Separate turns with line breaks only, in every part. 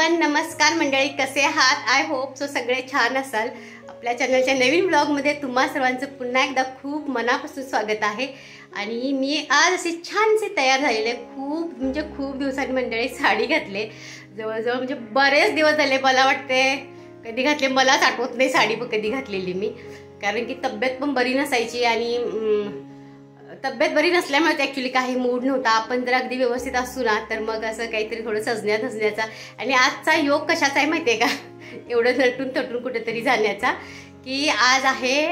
Everyone, नमस्कार मंडळी, कसे आहात? आय होप सो सगळे छान असाल. आपल्या चॅनलच्या नवीन ब्लॉगमध्ये तुम्हा सर्वांचं पुन्हा एकदा खूप मनापासून स्वागत आहे. आणि मी आज अशी छानशी तयार झालेले, खूप दिवसांनी मंडळी साडी घातले. जवळजवळ म्हणजे बरेच दिवस झाले. मला वाटते कधी घातले मलाच आठवत नाही साडी कधी घातलेली मी, कारण की तब्येत पण बरी नसायची आणि तब्येत बरी नसल्यामुळे ॲक्च्युली काही मूड नव्हता. आपण जर अगदी व्यवस्थित असू ना तर मग असं काहीतरी थोडं सजण्याचा. आणि आजचा योग कशाचा आहे माहिती आहे का? एवढं नटून थटून कुठेतरी जाण्याचा, की आज आहे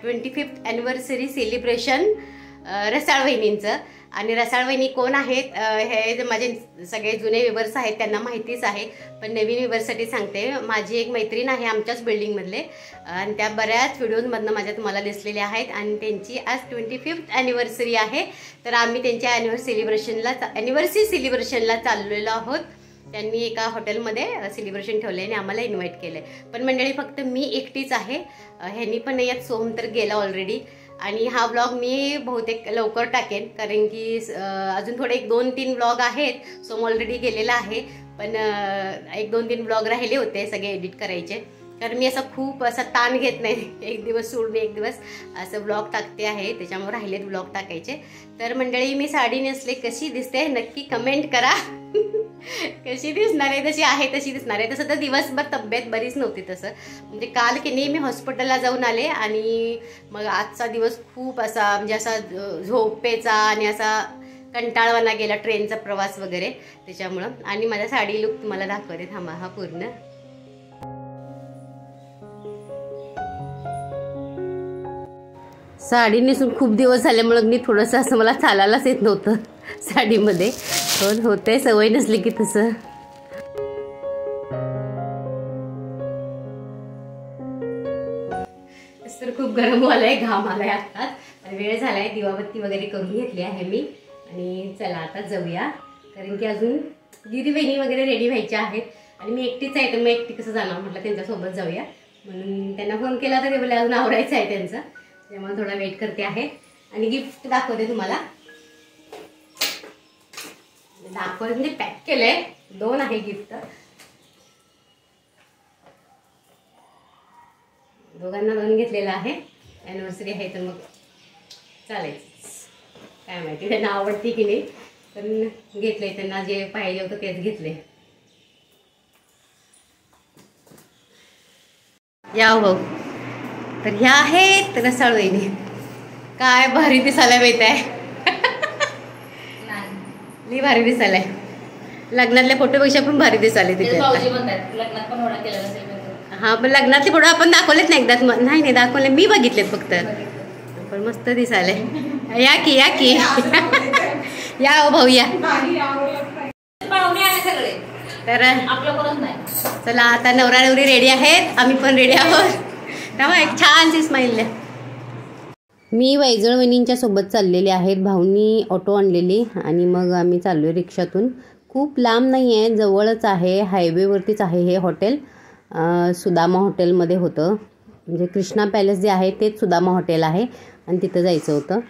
25th ॲनिव्हर्सरी सेलिब्रेशन रसाळ वहिनींचं. आणि रसाळ वहिनी कोण आहेत? हे माझे सगळे जुने व्ह्यूअर्स आहेत त्यांना माहितीच आहे, पण नवीन व्ह्यूअर्ससाठी सांगते. माझी एक मैत्रीण आहे आमच्याच बिल्डिंगमधले, आणि त्या बऱ्याच व्हिडिओजमधनं माझ्या तुम्हाला दिसलेल्या आहेत. आणि त्यांची आज 25th ॲनिव्हर्सरी आहे, तर आम्ही त्यांच्या ॲनिव्हर्सरी सेलिब्रेशनला चाललेलो आहोत. त्यांनी एका हॉटेलमध्ये सेलिब्रेशन ठेवलं आहे आणि आम्हाला इन्व्हाइट केलं आहे. पण मंडळी फक्त मी एकटीच आहे, ह्यांनी पण नाही आहेत. सोहम तर गेला ऑलरेडी. आणि हा व्लॉग मी बहुतेक लवकर टाकेन, कारण की अजून थोडे 1-2-3 व्लॉग आहेत. सोम ऑलरेडी गेलेला आहे, पण 1-2-3 व्लॉग राहिले होते सगळे एडिट करायचे. कारण मी खूप ताण घेत नाही, एक दिवस सोडून एक दिवस असं व्लॉग टाकते आहे, त्याच्यामुळे राहिलेत व्लॉग टाकायचे. तर मंडळी मी साडी नेसले, कशी दिसते नक्की कमेंट करा. कशी दिसणार आहे? तशी आहे तशी दिसणार आहे. तसं तर दिवसभर तब्येत बरीच नव्हती. तसं म्हणजे काल की नाही मी हॉस्पिटलला जाऊन आले, आणि मग आजचा दिवस खूप असा म्हणजे असा झोपेचा आणि असा कंटाळवाना गेला, ट्रेनचा प्रवास वगैरे त्याच्यामुळं. आणि माझा साडी लुक तुम्हाला दाखवते, थांबा. हा पूर्ण साडी नेसून खूप दिवस झाल्यामुळे मी थोडंसं असं मला चालायलाच येत नव्हतं साडीमध्ये. होते सवय नसली की तसं. तर खूप गरम व्हायलाय, घाम आलाय आत्ताच. वेळ झालाय, दिवाबत्ती वगैरे करून घेतली आहे मी. आणि चला आता जाऊया, कारण की अजून दीदी बहिणी वगैरे रेडी व्हायच्या आहेत. आणि मी एकटीच आहे, तर मग एकटी कसं जाणार म्हटलं, त्यांच्यासोबत जाऊया म्हणून त्यांना फोन केला. तर ते बोलले अजून आवरायचं आहे त्यांचं, त्यामुळे थोडा वेट करते आहे. आणि गिफ्ट दाखवते तुम्हाला. म्हणजे पॅक केलंय, 2 आहे गिफ्ट. दोघांना 2 घेतलेला आहे. ॲनिव्हर्सरी आहे तर मग चालेल, काय माहिती त्यांना आवडते की नाही, पण घेतलंय. त्यांना जे पाहिजे होतं तेच घेतले. या भाऊ, तर ह्या आहेत रसाळ वहिनी. काय भारी दिसायला मिळत आहे, लई भारी दिसायलाय. लग्नातल्या फोटोपेक्षा पण भारी दिसायले तिथे. हा, पण लग्नातले फोटो आपण दाखवलेत ना एकदा? नाही दाखवले, मी बघितलेत फक्त, पण मस्त दिसायले. या की या हो भाऊ या. तर चला आता नवरा नवरी रेडी आहेत, आम्ही पण रेडी आहोत. तेव्हा एक छानशी स्माईल द्या. मी वैजळ वहिनींच्या सोबत चाललेले आहेत. भाऊनी ऑटो आणलेली आणि मग आम्ही चाललो आहे रिक्षातून. खूप लांब नाही आहे, जवळच आहे, हायवेवरतीच आहे हे हॉटेल. सुदामा हॉटेलमध्ये होतं, म्हणजे कृष्णा पॅलेस जे आहे तेच सुदामा हॉटेल आहे, आणि तिथं जायचं होतं.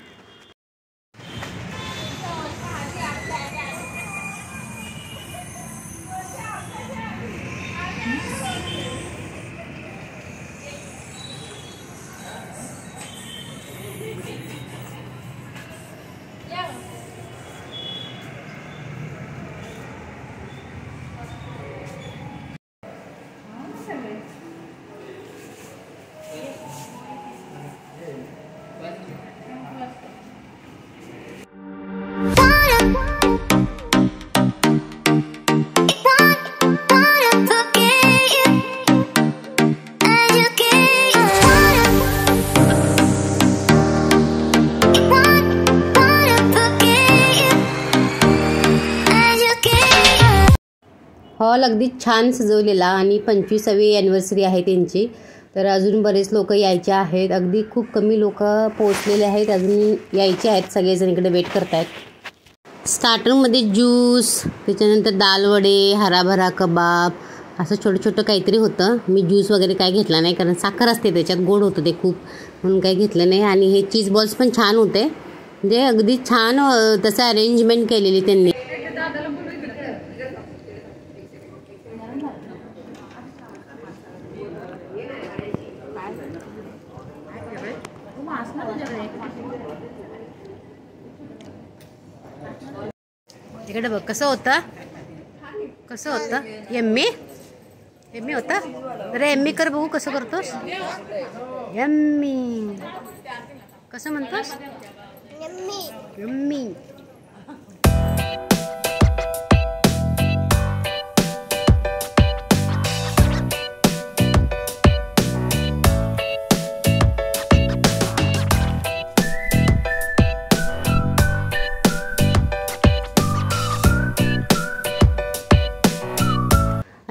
हॉल अगदी छान सजवलेला, आणि 25वी ॲनिव्हर्सरी आहे त्यांची. तर अजून बरेच लोक यायचे आहेत. अगदी खूप कमी लोक पोहोचलेले आहेत, अजून यायचे आहेत. सगळेजण इकडे वेट करत आहेत. स्टार्टरमध्ये ज्यूस, त्याच्यानंतर दालवडे, हराभरा कबाब, असं छोटं काहीतरी होतं. मी ज्यूस वगैरे काय घेतला नाही, कारण साखर असते त्याच्यात, गोड होतं ते खूप, म्हणून काही घेतलं नाही. आणि हे चीज बॉल्स पण छान होते, म्हणजे अगदी छान तसं अरेंजमेंट केलेली त्यांनी. इकडे बघ कसं होतं, कसं होतं. यम्मी यम्मी होता. अरे यम्मी कर बघू कसं करतोस. यम्मी कसं म्हणतोस. यम्मी.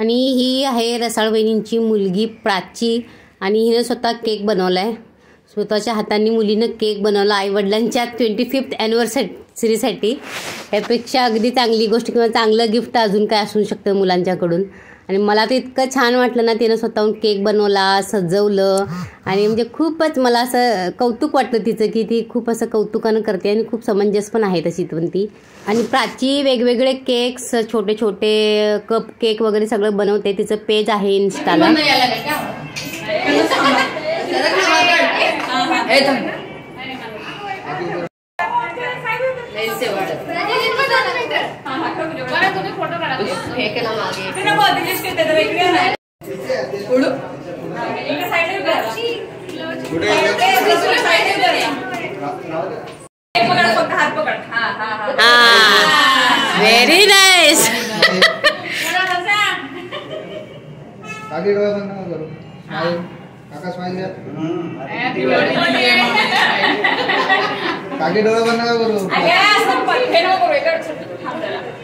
आणि ही आहे रसाळ वहिनींची मुलगी प्राची आणि हिनं स्वतः केक बनवला आहे. स्वतःच्या हातांनी मुलीनं केक बनवला आईवडिलांच्या 25th ॲनिव्हर्सरीसाठी. यापेक्षा अगदी चांगली गोष्ट किंवा चांगलं गिफ्ट अजून काय असू शकतं मुलांच्याकडून. आणि मला तर इतकं छान वाटलं ना, तिनं स्वतःहून केक बनवला, सजवलं आणि म्हणजे खूपच मला असं कौतुक वाटलं तिचं की ती खूप असं कौतुकानं करते आणि खूप समंजस पण आहे तशी पण ती. आणि प्राची वेगवेगळे केक्स, छोटे छोटे कप केक वगैरे सगळं बनवते. तिचं पेज आहे इन्स्टाला. Very nice.
काका स्माइल द्या. काकी डोळे बंद नका करू.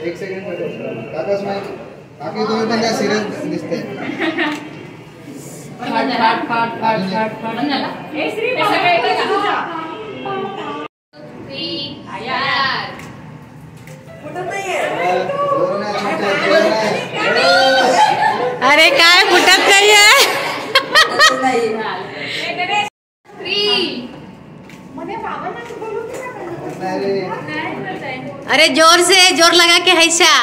एक सेकंड काका स्माइल. काकी तुम्ही पण त्या सिरियस दिसते.
अरे काय फुटत नाही आहे. अरे जोर से जोर लगा के हैशा.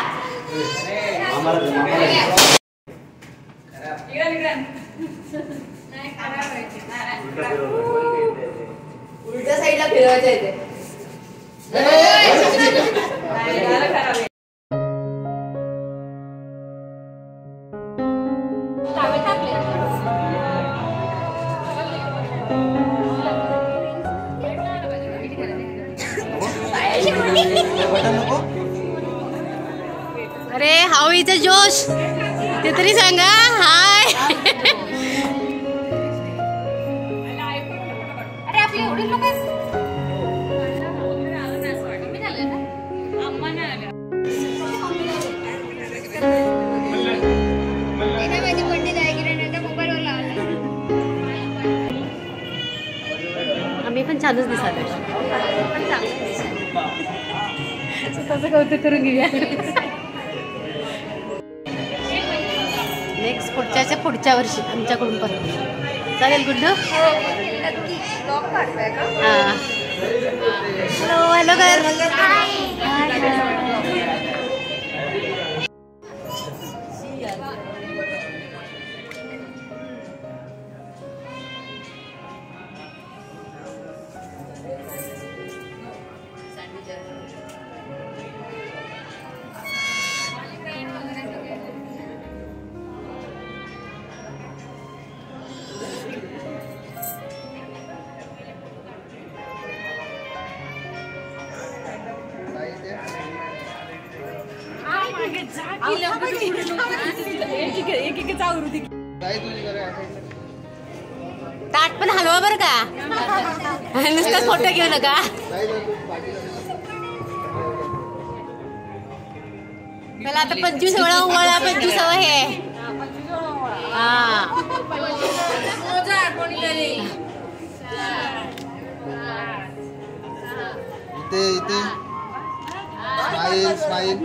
उलट्या साईडला फिरवायचं आहे.
अरे हाऊ इज जोश ते तरी सांगा. हाय.
अरे आपली एवढी लोक
आम्ही पण छानच दिसाल. स्वतःचं कौतुक करून घेऊया. नेक्स्ट पुढच्या वर्षी आमच्याकडून पण चालेल. गुड्डू हां हॅलो कर. ताट पण हलवा बरं का. नुसतं फोटो घेऊ नका. त्याला आता 25 वेळा वळा 25 हे. हा
इथे इथे स्माइल स्माइल.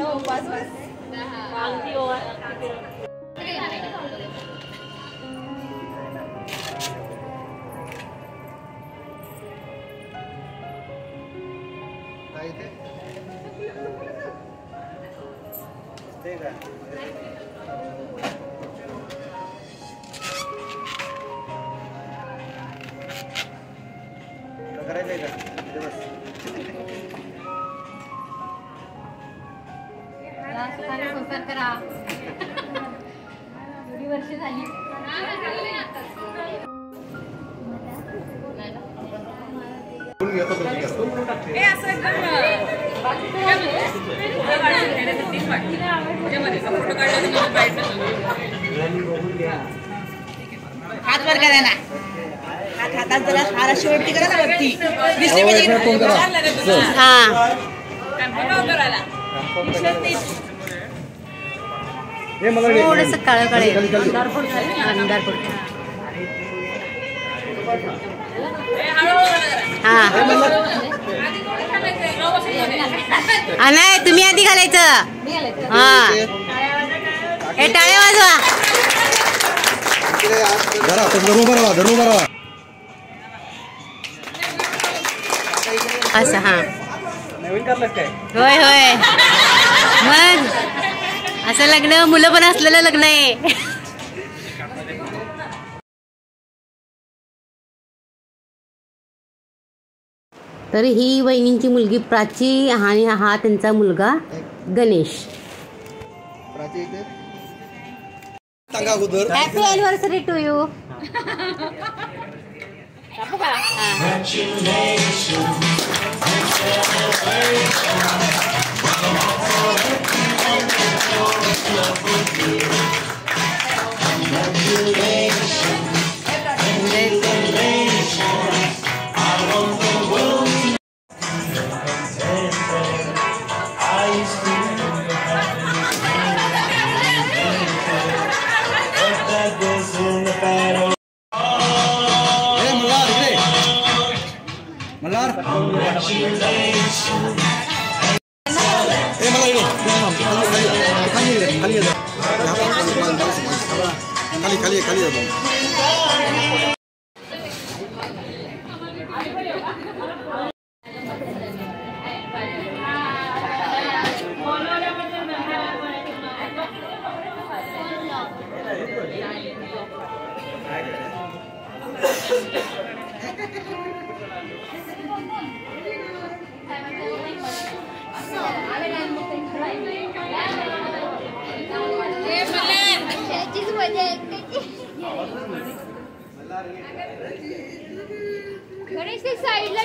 संसार करा. एवढी वर्ष झाली.
हात वर करा ना. हातात जरा हारा शेवटी करा ना वरती.
हा थोडस काळं काळे अंधार पडतो. हा नाही तुम्ही आधी घालायचं. हा हे टाळे वाजवा. असं हा
नवीन करलं काय?
होय होय मग असं लग्न मुलं पण असलेलं लग्न आहे. तर ही वहिनींची मुलगी प्राची आणि हा त्यांचा मुलगा Ganesh. Happy anniversary to you.
खाली
गणेश ते साइडला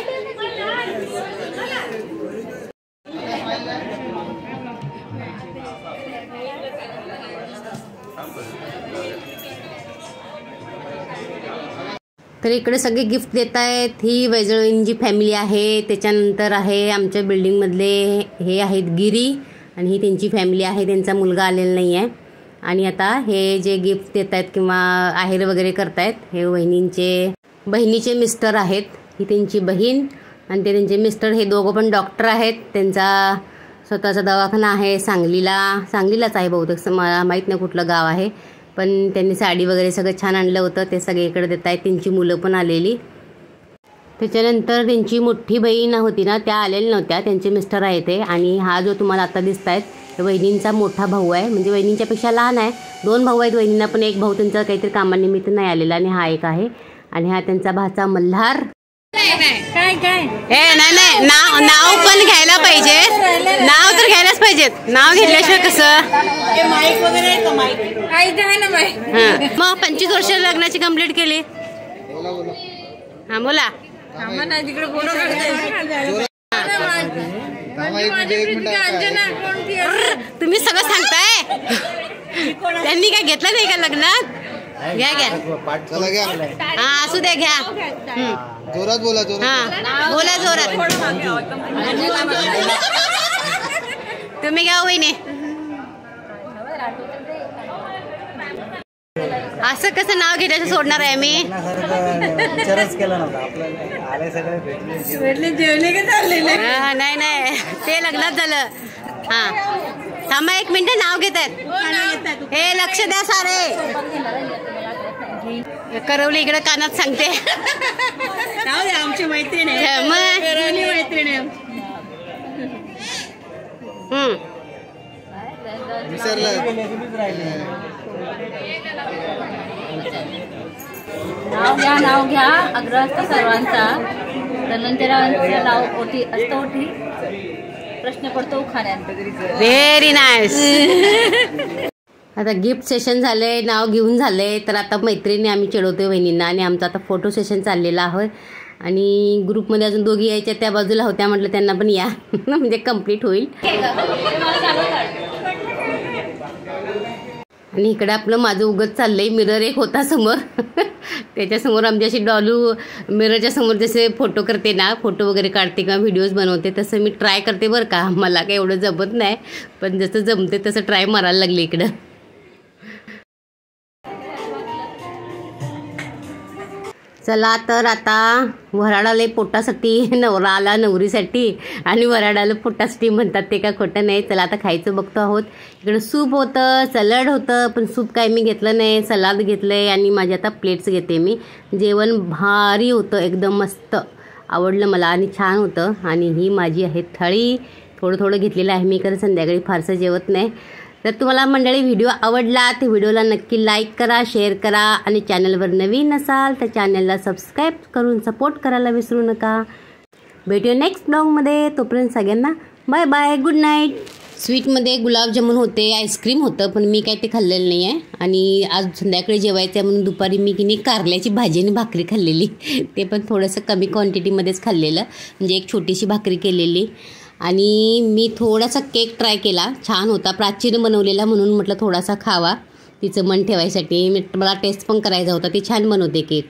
तर इकडे सगळे गिफ्ट देत आहेत. ही वैजळींची फॅमिली आहे. त्याच्यानंतर आहे आमच्या बिल्डिंगमधले हे आहेत गिरी आणि ही त्यांची फॅमिली आहे. त्यांचा मुलगा आलेला नाही आहे. आणि आता हे जे गिफ्ट देत आहेत किंवा आहेर वगैरे करतायत हे बहिणीचे मिस्टर आहेत. ही त्यांची बहीण आणि ते त्यांचे मिस्टर. हे दोघं पण डॉक्टर आहेत. त्यांचा स्वतःचा दवाखाना आहे सांगलीलाच आहे बहुतेक. मला माहीत नाही कुठलं गाव आहे. पण त्यांनी साडी वगैरे सगळं छान आणलं होतं. ते सगळे इकडे देत आहेत. त्यांची मुलं पण आलेली. त्याच्यानंतर त्यांची मोठी बहीण होती ना त्या आलेल्या नव्हत्या. त्यांचे मिस्टर आहे ते. आणि हा जो तुम्हाला आता दिसत आहेत वहिनींचा मोठा भाऊ आहे. म्हणजे वहिनींच्यापेक्षा लहान आहे. 2 भाऊ आहेत वहिनींना पण एक भाऊ त्यांचा काहीतरी कामानिमित्त नाही आलेला आणि हा एक आहे. आणि हा त्यांचा भाचा मल्हार.
काय
नाही नाव पण घ्यायला पाहिजे. नाव तर घ्यायलाच पाहिजेत. नाव घेतल्याशिवाय कसं.
माईक वगैरे आहे का? माईक आहे ना माईक.
मग 25 वर्ष लग्नाची कंप्लीट केली. हा बोला. तुम्ही सगळं सांगताय. त्यांनी काय घेतलं नाही का लग्नात? घ्या हा असू द्या घ्या.
जोरात बोला.
बोला जोरात. तुम्ही घ्या वहिनी. असं कसं नाव घेण्याचं सोडणार आहे मी. नाही ते लग्नात झालं. हा थांबा 1 मिनिट. नाव घेत आहेत. हे लक्ष द्या सारे. करवली इकडे कानात सांगते.
आमची मैत्रीण आहे. नाव घ्या आग्रह असतो सर्वांचा. धनंजयरावांचं नाव ओटी असतं. ओटी प्रश्न पडतो खाण्यात.
Very nice. आता गिफ्ट सेशन झालंय, नाव घेऊन झालंय, तर आता मैत्रिणी आम्ही चिडवतोय वहिनींना आणि आमचं आता फोटो सेशन चाललेलं आहे. आणि ग्रुपमध्ये अजून दोघी यायच्या त्या बाजूला होत्या, म्हटलं त्यांना पण या म्हणजे कंप्लीट होईल. आणि इकडे आपलं माझं उगत चाललंय. मिरर एक होता समोर त्याच्यासमोर आमच्याशी डॉलू मिररच्या समोर जसे फोटो करते ना, फोटो वगैरे काढते किंवा व्हिडिओज बनवते तसं मी ट्राय करते बरं का. मला काही एवढं जमत नाही, पण जसं जमते तसं ट्राय मारायला लागले इकडं. चला तर आता वऱ्हाड आले पोटासाठी, नवरा आला नवरीसाठी, आणि वऱ्हाड आलं पोटासाठी म्हणतात ते का खोटं नाही. चला आता खायचं बघतो आहोत. इकडं सूप होतं, सलाड होतं, पण सूप काय मी घेतलं नाही, सलाद घेतलं आहे आणि माझी आता प्लेट्स घेते मी. जेवण भारी होतं, एकदम मस्त आवडलं मला आणि छान होतं. आणि ही माझी आहे थाळी, थोडं थोडं घेतलेलं आहे मी, कारण संध्याकाळी फारसं जेवत नाही. तर तुम्हाला मंडळी व्हिडिओ आवडला तर व्हिडिओला नक्की लाईक करा, शेअर करा, आणि चॅनलवर नवीन असाल तर चॅनलला सबस्क्राईब करून सपोर्ट करायला विसरू नका. भेटूया नेक्स्ट ब्लॉगमध्ये. तोपर्यंत सगळ्यांना बाय बाय, गुड नाईट. स्वीटमध्ये गुलाबजामुन होते, आईस्क्रीम होतं, पण मी काय ते खाल्लेलं नाही आहे. आणि आज संध्याकाळी जेवायचं आहे म्हणून दुपारी मी की नाही कारल्याची भाजी आणि भाकरी खाल्लेली, ते पण थोडंसं कमी क्वांटिटीमध्येच खाल्लेलं, म्हणजे एक छोटीशी भाकरी केलेली. आणि मी थोडासा केक ट्राय केला, छान होता, प्राचीनं बनवलेला, म्हणून म्हटलं थोडासा खावा तिचं मन ठेवायसाठी. मला टेस्ट पण करायचा होता, ती छान बनवते केक.